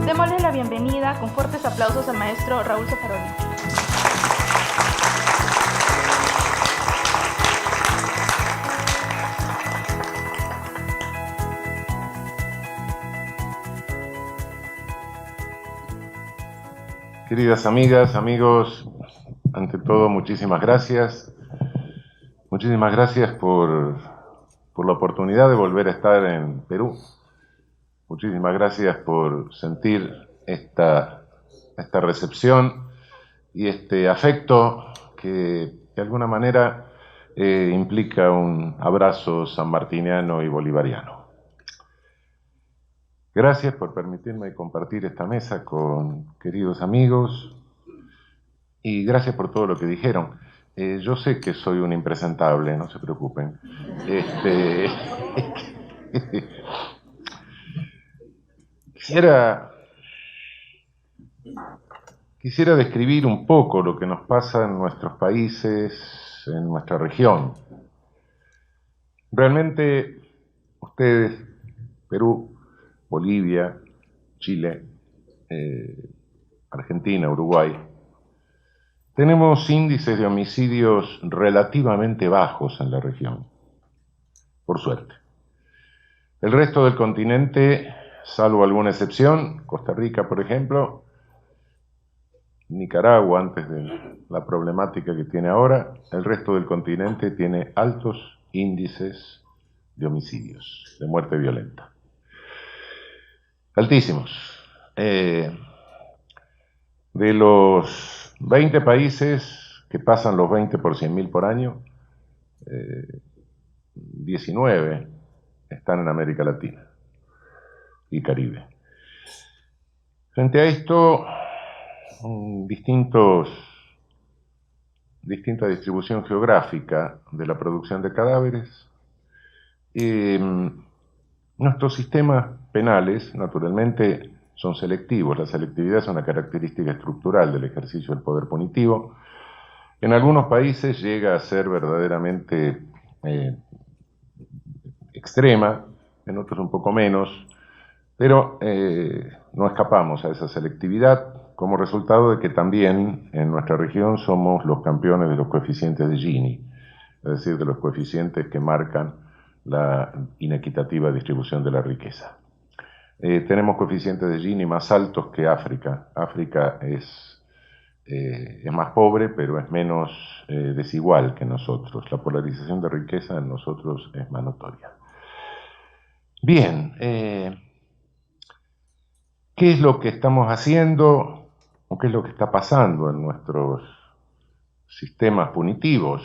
Démosle la bienvenida con fuertes aplausos al maestro Raúl Zaffaroni. Queridas amigas, amigos, ante todo muchísimas gracias. Muchísimas gracias por la oportunidad de volver a estar en Perú. Muchísimas gracias por sentir esta recepción y este afecto que de alguna manera implica un abrazo sanmartiniano y bolivariano. Gracias por permitirme compartir esta mesa con queridos amigos y gracias por todo lo que dijeron. Yo sé que soy un impresentable, no se preocupen. Quisiera describir un poco lo que nos pasa en nuestros países, en nuestra región. Realmente ustedes, Perú, Bolivia, Chile, Argentina, Uruguay, tenemos índices de homicidios relativamente bajos en la región, por suerte. El resto del continente, salvo alguna excepción, Costa Rica, por ejemplo, Nicaragua, antes de la problemática que tiene ahora, el resto del continente tiene altos índices de homicidios, de muerte violenta. Altísimos. De los 20 países que pasan los 20 por 100.000 por año, 19 están en América Latina y Caribe. Frente a esto, distinta distribución geográfica de la producción de cadáveres. Nuestros sistemas penales, naturalmente, son selectivos. La selectividad es una característica estructural del ejercicio del poder punitivo. En algunos países llega a ser verdaderamente extrema, en otros un poco menos, pero no escapamos a esa selectividad como resultado de que también en nuestra región somos los campeones de los coeficientes de Gini, es decir, de los coeficientes que marcan la inequitativa distribución de la riqueza. Tenemos coeficientes de Gini más altos que África. África es más pobre, pero es menos desigual que nosotros. La polarización de riqueza en nosotros es más notoria. Bien, ¿qué es lo que estamos haciendo o qué es lo que está pasando en nuestros sistemas punitivos?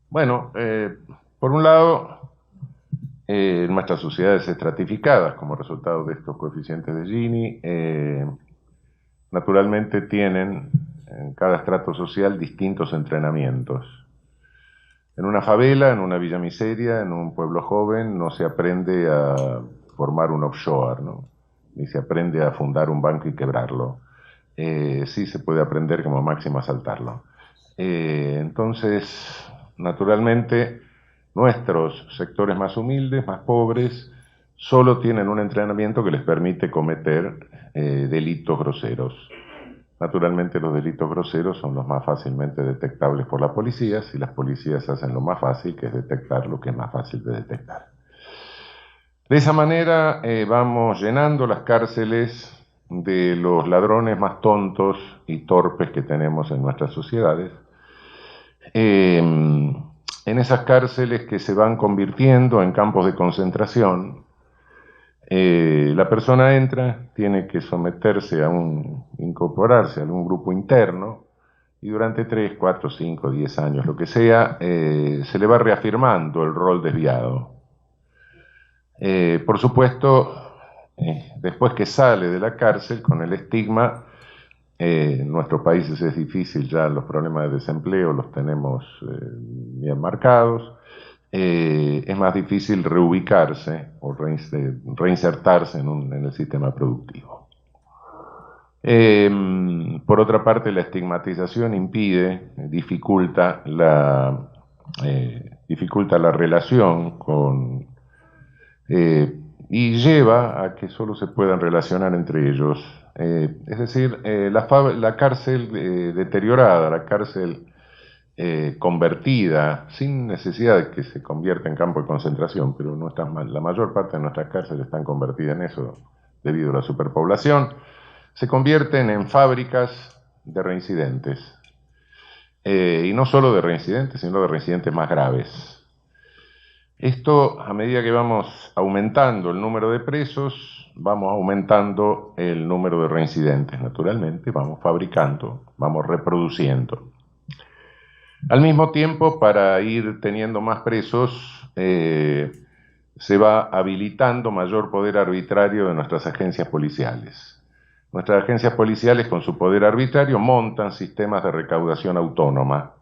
Bueno, por un lado, nuestras sociedades estratificadas como resultado de estos coeficientes de Gini, naturalmente tienen en cada estrato social distintos entrenamientos. En una favela, en una villa miseria, en un pueblo joven, no se aprende a formar un offshore, ¿no? Ni se aprende a fundar un banco y quebrarlo. Sí se puede aprender como máximo a asaltarlo. Entonces, naturalmente, nuestros sectores más humildes, más pobres, solo tienen un entrenamiento que les permite cometer delitos groseros. Naturalmente los delitos groseros son los más fácilmente detectables por las policías y las policías hacen lo más fácil, que es detectar lo que es más fácil de detectar. De esa manera vamos llenando las cárceles de los ladrones más tontos y torpes que tenemos en nuestras sociedades. En esas cárceles que se van convirtiendo en campos de concentración, la persona entra, tiene que incorporarse a un grupo interno y durante 3, 4, 5, 10 años, lo que sea, se le va reafirmando el rol desviado. Por supuesto, después que sale de la cárcel con el estigma, en nuestros países es difícil, ya los problemas de desempleo los tenemos bien marcados, es más difícil reubicarse o reinsertarse en el sistema productivo. Por otra parte, la estigmatización dificulta la relación con y lleva a que solo se puedan relacionar entre ellos. Es decir, la cárcel deteriorada, la cárcel convertida, sin necesidad de que se convierta en campo de concentración, pero la mayor parte de nuestras cárceles están convertidas en eso debido a la superpoblación, se convierten en fábricas de reincidentes. Y no solo de reincidentes, sino de reincidentes más graves. Esto, a medida que vamos aumentando el número de presos, vamos aumentando el número de reincidentes, naturalmente, vamos fabricando, vamos reproduciendo. Al mismo tiempo, para ir teniendo más presos, se va habilitando mayor poder arbitrario de nuestras agencias policiales. Nuestras agencias policiales, con su poder arbitrario, montan sistemas de recaudación autónoma.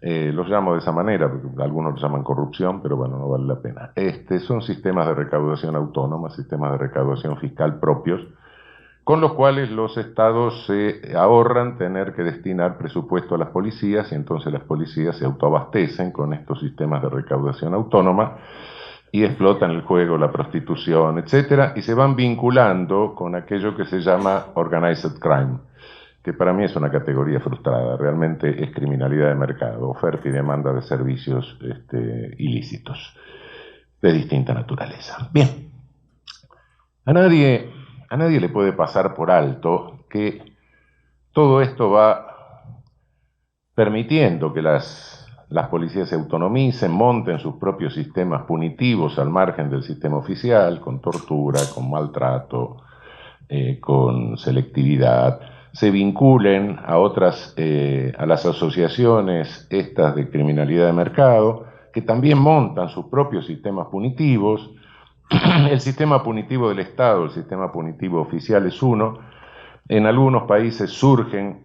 Los llamo de esa manera, porque algunos los llaman corrupción, pero bueno, no vale la pena. Son sistemas de recaudación autónoma, sistemas de recaudación fiscal propios, con los cuales los estados se ahorran tener que destinar presupuesto a las policías, y entonces las policías se autoabastecen con estos sistemas de recaudación autónoma y explotan el juego, la prostitución, etcétera, y se van vinculando con aquello que se llama organized crime, que para mí es una categoría frustrada, realmente es criminalidad de mercado, oferta y demanda de servicios ilícitos de distinta naturaleza. Bien, a nadie le puede pasar por alto que todo esto va permitiendo que las policías se autonomicen, monten sus propios sistemas punitivos al margen del sistema oficial, con tortura, con maltrato, con selectividad, se vinculen a a las asociaciones estas de criminalidad de mercado, que también montan sus propios sistemas punitivos. El sistema punitivo del Estado, el sistema punitivo oficial es uno. En algunos países surgen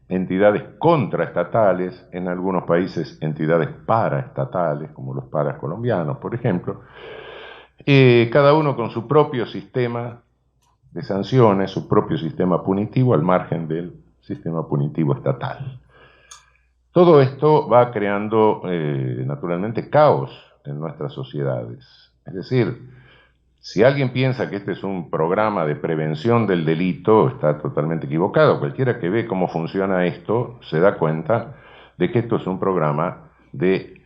entidades contraestatales, en algunos países entidades paraestatales, como los paras colombianos, por ejemplo. Cada uno con su propio sistema de sanciones, su propio sistema punitivo al margen del sistema punitivo estatal. Todo esto va creando, naturalmente, caos en nuestras sociedades. Es decir, si alguien piensa que este es un programa de prevención del delito, está totalmente equivocado. Cualquiera que ve cómo funciona esto se da cuenta de que esto es un programa de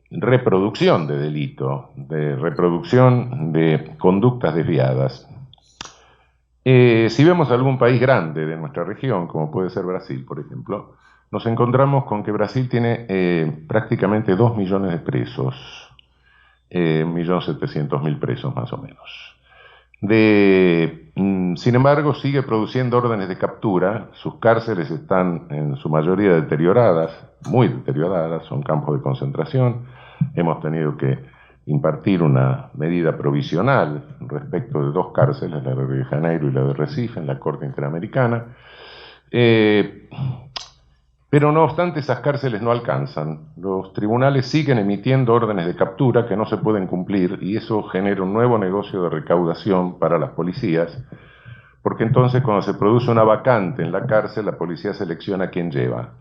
reproducción de delito, de reproducción de conductas desviadas. Si vemos algún país grande de nuestra región, como puede ser Brasil, por ejemplo, nos encontramos con que Brasil tiene prácticamente 2 millones de presos, 1.700.000 presos más o menos. Sin embargo, sigue produciendo órdenes de captura, sus cárceles están en su mayoría deterioradas, muy deterioradas, son campos de concentración, hemos tenido que impartir una medida provisional respecto de 2 cárceles, la de Río de Janeiro y la de Recife, en la Corte Interamericana. Pero no obstante, esas cárceles no alcanzan. Los tribunales siguen emitiendo órdenes de captura que no se pueden cumplir, y eso genera un nuevo negocio de recaudación para las policías, porque entonces cuando se produce una vacante en la cárcel, la policía selecciona a quién lleva.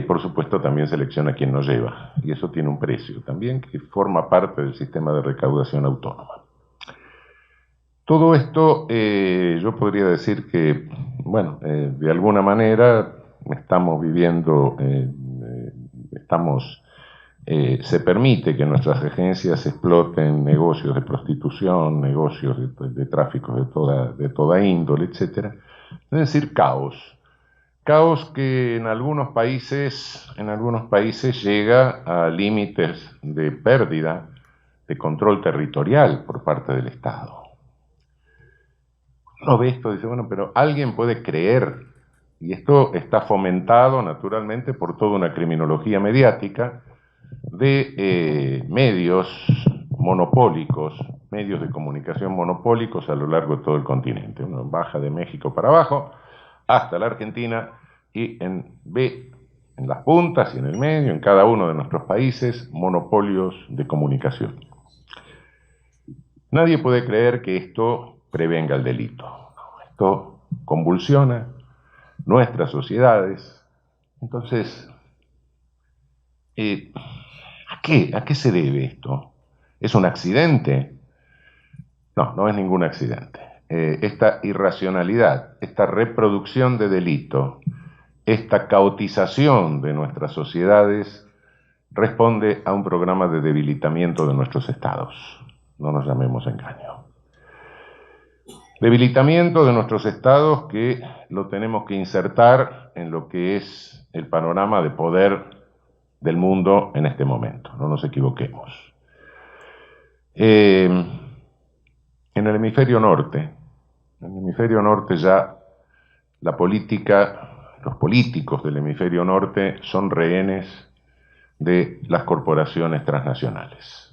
Por supuesto, también selecciona a quien no lleva, y eso tiene un precio también que forma parte del sistema de recaudación autónoma. Todo esto, yo podría decir que, bueno, de alguna manera estamos viviendo, se permite que nuestras agencias exploten negocios de prostitución, negocios de tráfico de toda índole, etc. Es decir, caos. Caos que en algunos países llega a límites de pérdida de control territorial por parte del Estado. Uno ve esto y dice, bueno, pero alguien puede creer, y esto está fomentado naturalmente por toda una criminología mediática de medios monopólicos, medios de comunicación monopólicos a lo largo de todo el continente. Uno baja de México para abajo hasta la Argentina y ve en las puntas y en el medio, en cada uno de nuestros países, monopolios de comunicación. Nadie puede creer que esto prevenga el delito. Esto convulsiona nuestras sociedades. Entonces, ¿a qué se debe esto? ¿Es un accidente? No, no es ningún accidente. Esta irracionalidad, esta reproducción de delito, esta caotización de nuestras sociedades responde a un programa de debilitamiento de nuestros estados. No nos llamemos engaño. Debilitamiento de nuestros estados que lo tenemos que insertar en lo que es el panorama de poder del mundo en este momento. No nos equivoquemos. En el hemisferio norte ya la política, los políticos del hemisferio norte son rehenes de las corporaciones transnacionales.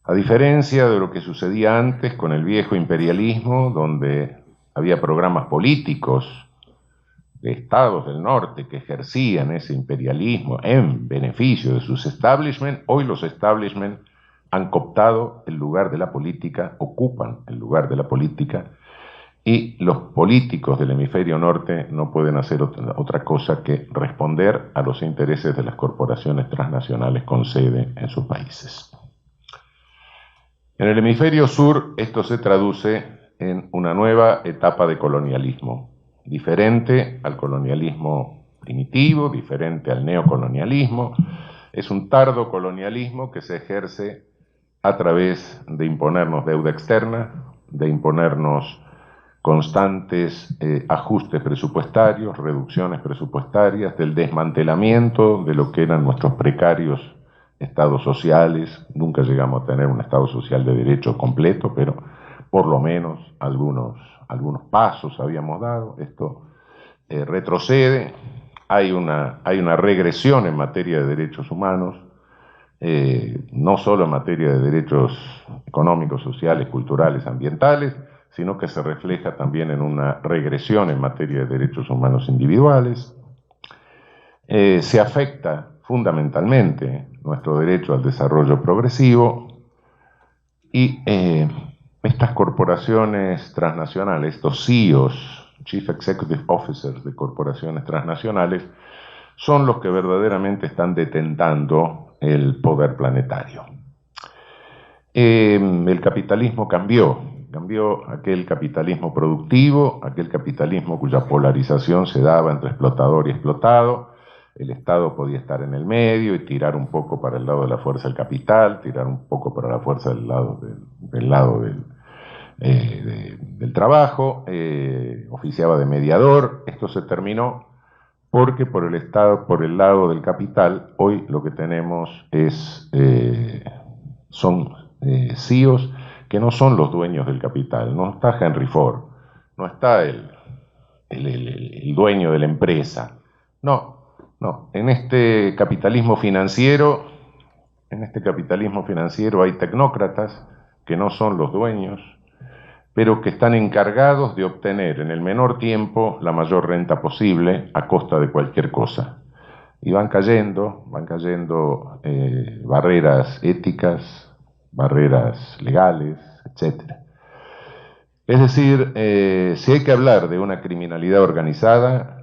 A diferencia de lo que sucedía antes con el viejo imperialismo, donde había programas políticos de estados del norte que ejercían ese imperialismo en beneficio de sus establishments, hoy los establishments han cooptado el lugar de la política, ocupan el lugar de la política, y los políticos del hemisferio norte no pueden hacer otra cosa que responder a los intereses de las corporaciones transnacionales con sede en sus países. En el hemisferio sur esto se traduce en una nueva etapa de colonialismo, diferente al colonialismo primitivo, diferente al neocolonialismo. Es un tardo colonialismo que se ejerce a través de imponernos deuda externa, de imponernos constantes ajustes presupuestarios, reducciones presupuestarias, del desmantelamiento de lo que eran nuestros precarios estados sociales. Nunca llegamos a tener un estado social de derecho completo, pero por lo menos algunos pasos habíamos dado. Esto retrocede, hay una regresión en materia de derechos humanos, no solo en materia de derechos económicos, sociales, culturales, ambientales, sino que se refleja también en una regresión en materia de derechos humanos individuales. Se afecta fundamentalmente nuestro derecho al desarrollo progresivo y estas corporaciones transnacionales, estos CEOs, Chief Executive Officers de corporaciones transnacionales, son los que verdaderamente están detentando el poder planetario. El capitalismo cambió aquel capitalismo productivo, aquel capitalismo cuya polarización se daba entre explotador y explotado. El Estado podía estar en el medio y tirar un poco para el lado de la fuerza del capital, tirar un poco para la fuerza del lado del trabajo, oficiaba de mediador. Esto se terminó porque por el lado del capital, hoy lo que tenemos son CEOs que no son los dueños del capital. No está Henry Ford, no está el dueño de la empresa. No. En este capitalismo financiero hay tecnócratas que no son los dueños, pero que están encargados de obtener en el menor tiempo la mayor renta posible a costa de cualquier cosa. Y van cayendo barreras éticas, barreras legales, etc. Es decir, si hay que hablar de una criminalidad organizada,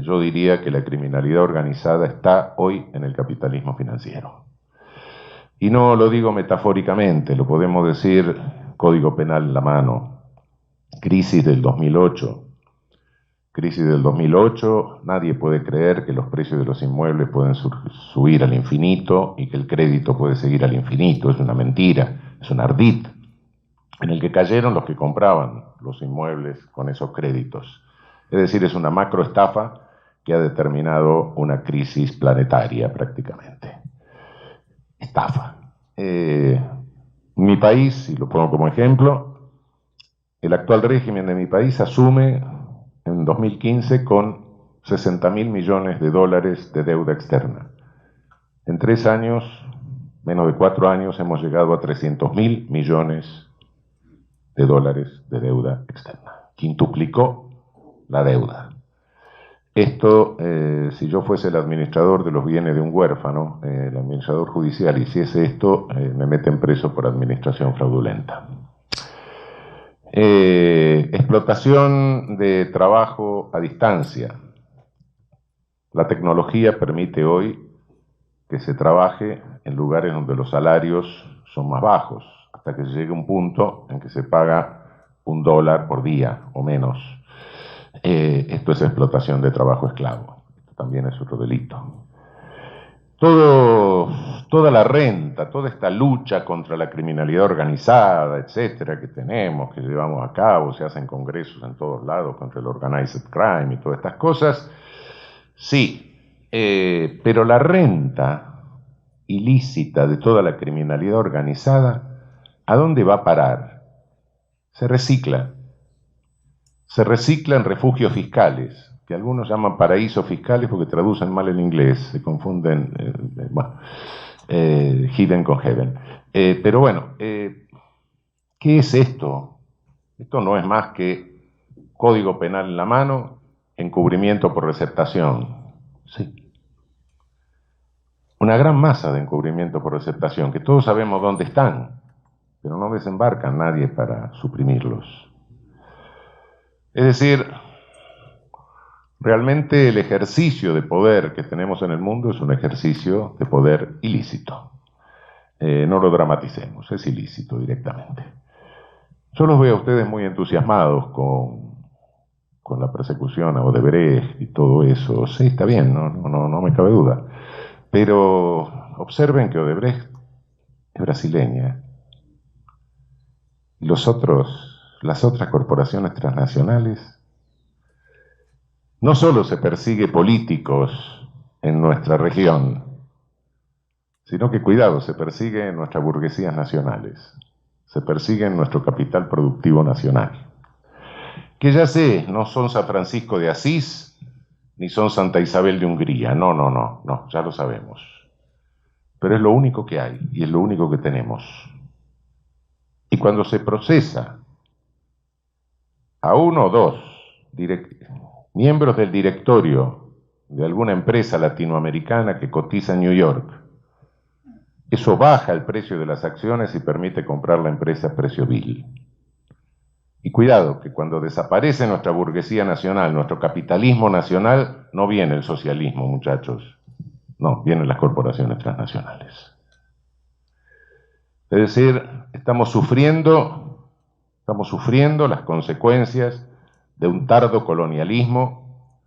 yo diría que la criminalidad organizada está hoy en el capitalismo financiero. Y no lo digo metafóricamente, lo podemos decir Código Penal en la mano. Crisis del 2008. Nadie puede creer que los precios de los inmuebles pueden subir al infinito y que el crédito puede seguir al infinito. Es una mentira, es un ardid en el que cayeron los que compraban los inmuebles con esos créditos. Es decir, es una macroestafa que ha determinado una crisis planetaria prácticamente. Estafa. Mi país, y lo pongo como ejemplo, el actual régimen de mi país asume en 2015 con 60.000 millones de dólares de deuda externa. En 3 años, menos de 4 años, hemos llegado a 300.000 millones de dólares de deuda externa. Quintuplicó la deuda. Esto, si yo fuese el administrador de los bienes de un huérfano, el administrador judicial hiciese esto, me meten preso por administración fraudulenta. Explotación de trabajo a distancia. La tecnología permite hoy que se trabaje en lugares donde los salarios son más bajos, hasta que llegue un punto en que se paga $1 por día o menos. Esto es explotación de trabajo esclavo. Esto también es otro delito. Toda la renta, toda esta lucha contra la criminalidad organizada, etcétera, que tenemos, que llevamos a cabo, se hacen congresos en todos lados contra el organized crime y todas estas cosas, sí, pero la renta ilícita de toda la criminalidad organizada, ¿a dónde va a parar? Se recicla en refugios fiscales, que algunos llaman paraísos fiscales porque traducen mal el inglés, se confunden, hidden con heaven. Pero bueno, ¿qué es esto? Esto no es más que código penal en la mano, encubrimiento por receptación. Sí. Una gran masa de encubrimiento por receptación, que todos sabemos dónde están, pero no desembarca nadie para suprimirlos. Es decir, realmente el ejercicio de poder que tenemos en el mundo es un ejercicio de poder ilícito. No lo dramaticemos, es ilícito directamente. Yo los veo a ustedes muy entusiasmados con la persecución a Odebrecht y todo eso. Sí, está bien, no me cabe duda. Pero observen que Odebrecht es brasileña. Y las otras corporaciones transnacionales. No solo se persigue políticos en nuestra región, sino que, cuidado, se persigue en nuestras burguesías nacionales, se persigue en nuestro capital productivo nacional, que ya sé, no son San Francisco de Asís, ni son Santa Isabel de Hungría, no, ya lo sabemos. Pero es lo único que hay, y es lo único que tenemos. Y cuando se procesa a uno o dos miembros del directorio de alguna empresa latinoamericana que cotiza en New York, eso baja el precio de las acciones y permite comprar la empresa a precio vil. Y cuidado, que cuando desaparece nuestra burguesía nacional, nuestro capitalismo nacional, no viene el socialismo, muchachos. No, vienen las corporaciones transnacionales. Es decir, estamos sufriendo las consecuencias de un tardo colonialismo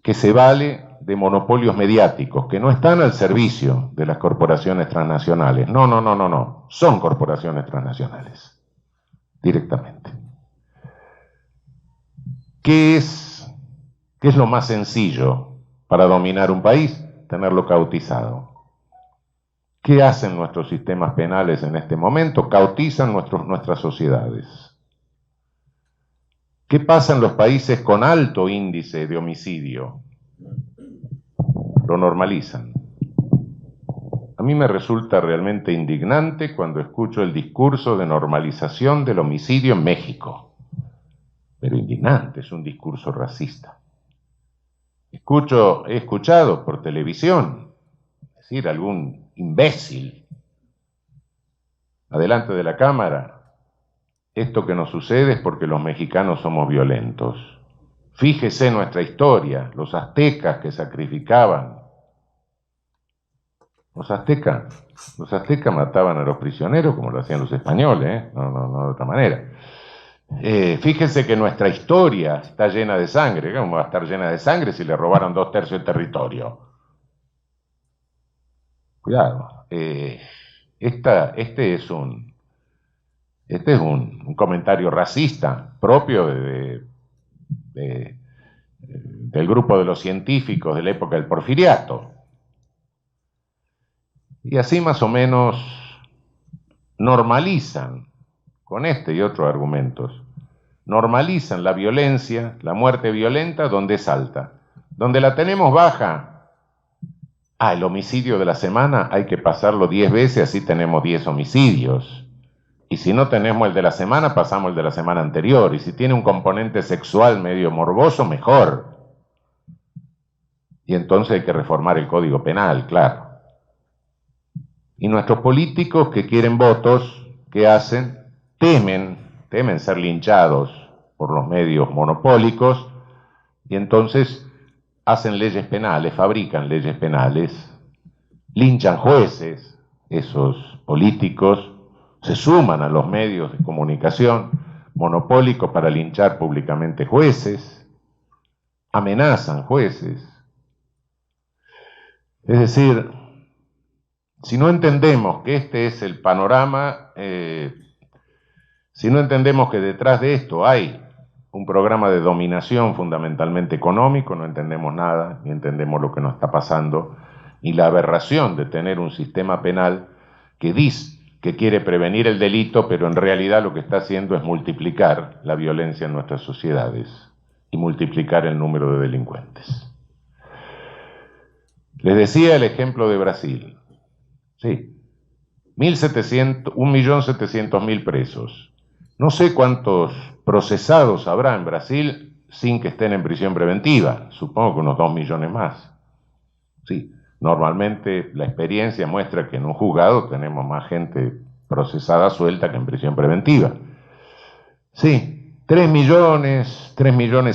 que se vale de monopolios mediáticos, que no están al servicio de las corporaciones transnacionales. No. Son corporaciones transnacionales, directamente. ¿Qué es lo más sencillo para dominar un país? Tenerlo cautizado. ¿Qué hacen nuestros sistemas penales en este momento? Cautizan nuestras sociedades. ¿Qué pasa en los países con alto índice de homicidio? Lo normalizan. A mí me resulta realmente indignante cuando escucho el discurso de normalización del homicidio en México. Pero indignante, es un discurso racista. He escuchado por televisión, es decir, algún imbécil, adelante de la cámara, esto que nos sucede es porque los mexicanos somos violentos. Fíjese nuestra historia, los aztecas que sacrificaban. Los aztecas mataban a los prisioneros como lo hacían los españoles, no de otra manera. Fíjense que nuestra historia está llena de sangre. ¿Cómo va a estar llena de sangre si le robaron 2/3 del territorio? Cuidado. Este es un comentario racista propio del grupo de los científicos de la época del Porfiriato. Y así más o menos normalizan, con este y otros argumentos, normalizan la violencia, la muerte violenta donde es alta. Donde la tenemos baja, el homicidio de la semana hay que pasarlo 10 veces, así tenemos 10 homicidios. Y si no tenemos el de la semana, pasamos el de la semana anterior. Y si tiene un componente sexual medio morboso, mejor. Y entonces hay que reformar el Código Penal, claro. Y nuestros políticos que quieren votos, ¿qué hacen? Temen ser linchados por los medios monopólicos, y entonces hacen leyes penales, fabrican leyes penales, linchan jueces, esos políticos, se suman a los medios de comunicación monopólicos para linchar públicamente jueces, amenazan jueces. Es decir, si no entendemos que este es el panorama, si no entendemos que detrás de esto hay un programa de dominación fundamentalmente económico, no entendemos nada, ni entendemos lo que nos está pasando, y la aberración de tener un sistema penal que dice que quiere prevenir el delito, pero en realidad lo que está haciendo es multiplicar la violencia en nuestras sociedades y multiplicar el número de delincuentes. Les decía el ejemplo de Brasil. Sí, 1.700.000 presos. No sé cuántos procesados habrá en Brasil sin que estén en prisión preventiva. Supongo que unos 2 millones más. Sí, normalmente la experiencia muestra que en un juzgado tenemos más gente procesada suelta que en prisión preventiva. Sí, 3 millones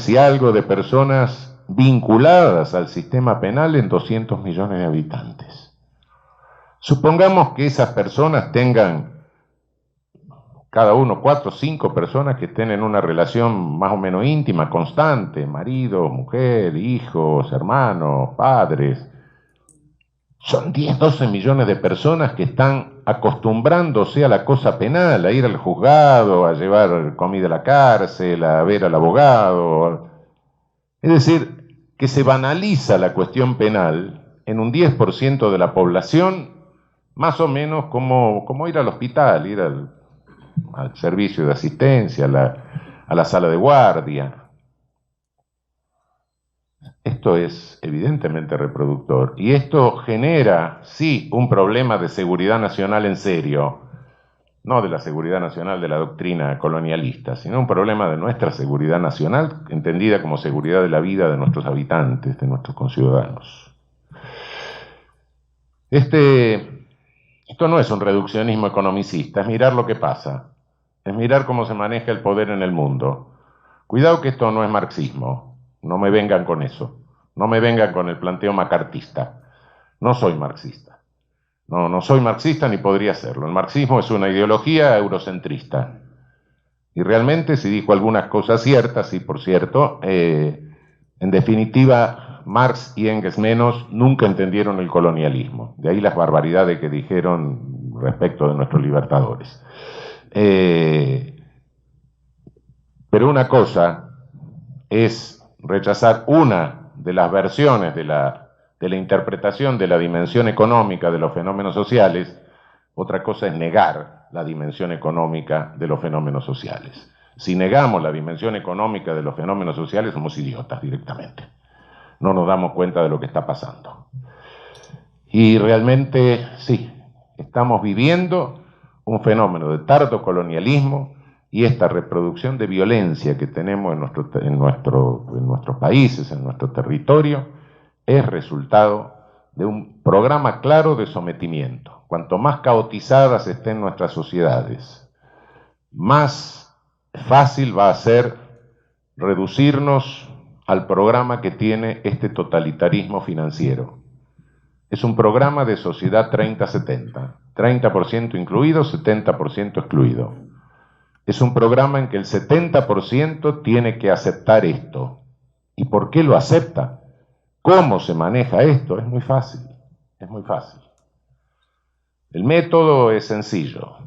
y algo de personas vinculadas al sistema penal en 200 millones de habitantes. Supongamos que esas personas tengan cada uno 4 o 5 personas que estén en una relación más o menos íntima, constante, marido, mujer, hijos, hermanos, padres. Son 10, 12 millones de personas que están acostumbrándose a la cosa penal, a ir al juzgado, a llevar comida a la cárcel, a ver al abogado. Es decir, que se banaliza la cuestión penal en un 10% de la población, más o menos como ir al hospital, ir al servicio de asistencia, a la sala de guardia. Esto es evidentemente reproductor y esto genera, sí, un problema de seguridad nacional en serio, no de la seguridad nacional de la doctrina colonialista, sino un problema de nuestra seguridad nacional, entendida como seguridad de la vida de nuestros habitantes, de nuestros conciudadanos. Esto no es un reduccionismo economicista, es mirar lo que pasa, es mirar cómo se maneja el poder en el mundo. Cuidado que esto no es marxismo, no me vengan con eso, no me vengan con el planteo macartista. No soy marxista, no soy marxista ni podría serlo. El marxismo es una ideología eurocentrista. Y realmente, si dijo algunas cosas ciertas, y por cierto, en definitiva, Marx y Engels menos nunca entendieron el colonialismo. De ahí las barbaridades que dijeron respecto de nuestros libertadores. Pero una cosa es rechazar una de las versiones de la interpretación de la dimensión económica de los fenómenos sociales, otra cosa es negar la dimensión económica de los fenómenos sociales. Si negamos la dimensión económica de los fenómenos sociales, somos idiotas directamente. No nos damos cuenta de lo que está pasando. Y realmente, sí, estamos viviendo un fenómeno de tardo colonialismo y esta reproducción de violencia que tenemos en nuestros países, en nuestro territorio, es resultado de un programa claro de sometimiento. Cuanto más caotizadas estén nuestras sociedades, más fácil va a ser reducirnos al programa que tiene este totalitarismo financiero. Es un programa de sociedad 30-70, 30% incluido, 70% excluido. Es un programa en que el 70% tiene que aceptar esto. ¿Y por qué lo acepta? ¿Cómo se maneja esto? Es muy fácil, es muy fácil. El método es sencillo.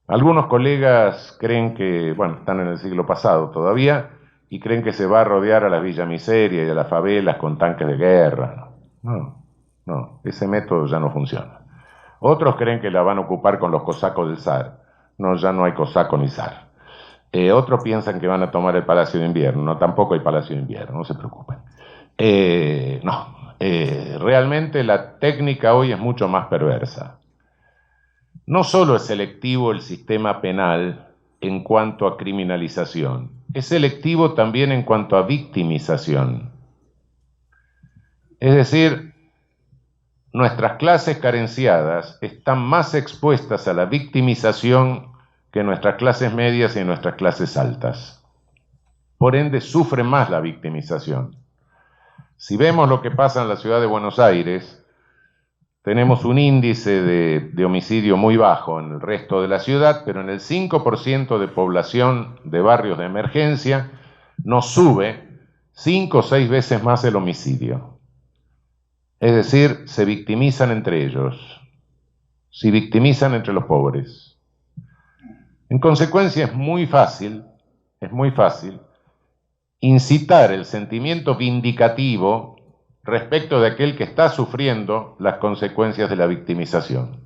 Algunos colegas creen que, bueno, están en el siglo pasado todavía, y creen que se va a rodear a la Villa Miseria y a las favelas con tanques de guerra. No, ese método ya no funciona. Otros creen que la van a ocupar con los cosacos del zar. No, ya no hay cosaco ni zar. Otros piensan que van a tomar el Palacio de Invierno. No, tampoco hay Palacio de Invierno, no se preocupen. Realmente la técnica hoy es mucho más perversa. No solo es selectivo el sistema penal en cuanto a criminalización, es selectivo también en cuanto a victimización. Es decir, nuestras clases carenciadas están más expuestas a la victimización que nuestras clases medias y nuestras clases altas. Por ende, sufren más la victimización. Si vemos lo que pasa en la ciudad de Buenos Aires, tenemos un índice de homicidio muy bajo en el resto de la ciudad, pero en el 5% de población de barrios de emergencia nos sube 5 o 6 veces más el homicidio. Es decir, se victimizan entre ellos, se victimizan entre los pobres. En consecuencia, es muy fácil incitar el sentimiento vindicativo respecto de aquel que está sufriendo las consecuencias de la victimización.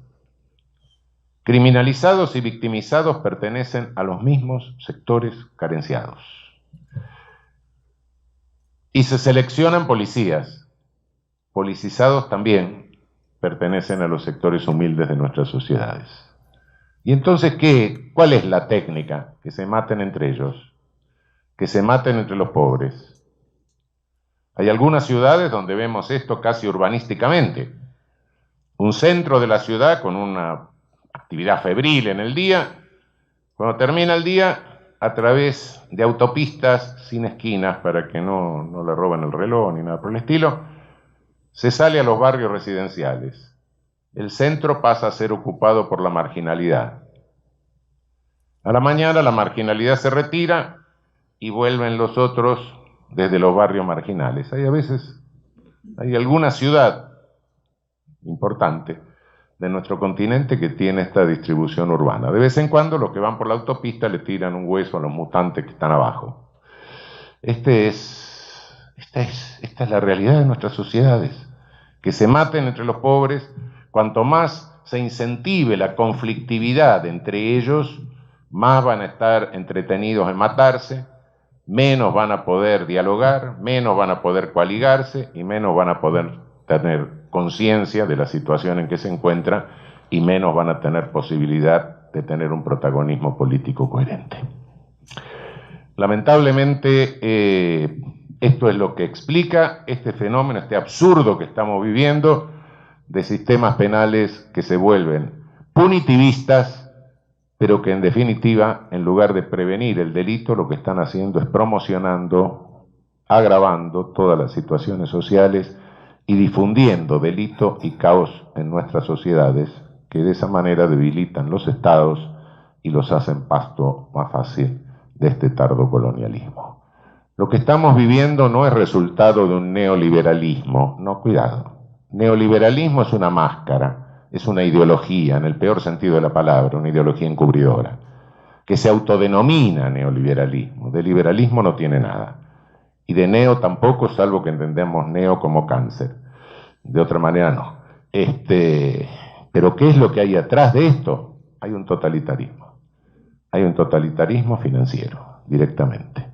Criminalizados y victimizados pertenecen a los mismos sectores carenciados. Y se seleccionan policías. Policizados también pertenecen a los sectores humildes de nuestras sociedades. Y entonces, ¿cuál es la técnica? Que se maten entre ellos, que se maten entre los pobres. Hay algunas ciudades donde vemos esto casi urbanísticamente. Un centro de la ciudad con una actividad febril en el día, cuando termina el día, a través de autopistas sin esquinas para que no le roben el reloj ni nada por el estilo, se sale a los barrios residenciales. El centro pasa a ser ocupado por la marginalidad. A la mañana la marginalidad se retira y vuelven los otros desde los barrios marginales. Hay alguna ciudad importante de nuestro continente que tiene esta distribución urbana. De vez en cuando los que van por la autopista le tiran un hueso a los mutantes que están abajo. Esta es la realidad de nuestras sociedades. Que se maten entre los pobres, cuanto más se incentive la conflictividad entre ellos, más van a estar entretenidos en matarse, menos van a poder dialogar, menos van a poder coaligarse y menos van a poder tener conciencia de la situación en que se encuentran y menos van a tener posibilidad de tener un protagonismo político coherente. Lamentablemente, esto es lo que explica este fenómeno, este absurdo que estamos viviendo de sistemas penales que se vuelven punitivistas, pero que en definitiva, en lugar de prevenir el delito, lo que están haciendo es promocionando, agravando todas las situaciones sociales y difundiendo delito y caos en nuestras sociedades, que de esa manera debilitan los estados y los hacen pasto más fácil de este tardo colonialismo. Lo que estamos viviendo no es resultado de un neoliberalismo, no, cuidado. Neoliberalismo es una máscara, es una ideología, en el peor sentido de la palabra, una ideología encubridora, que se autodenomina neoliberalismo. De liberalismo no tiene nada. Y de neo tampoco, salvo que entendemos neo como cáncer. De otra manera no. Pero ¿qué es lo que hay atrás de esto? Hay un totalitarismo. Hay un totalitarismo financiero, directamente,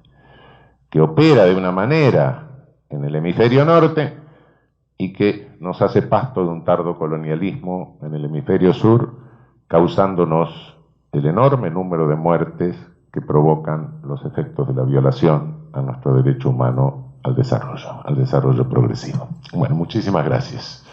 que opera de una manera en el hemisferio norte y que nos hace pasto de un tardo colonialismo en el hemisferio sur, causándonos el enorme número de muertes que provocan los efectos de la violación a nuestro derecho humano al desarrollo progresivo. Bueno, muchísimas gracias.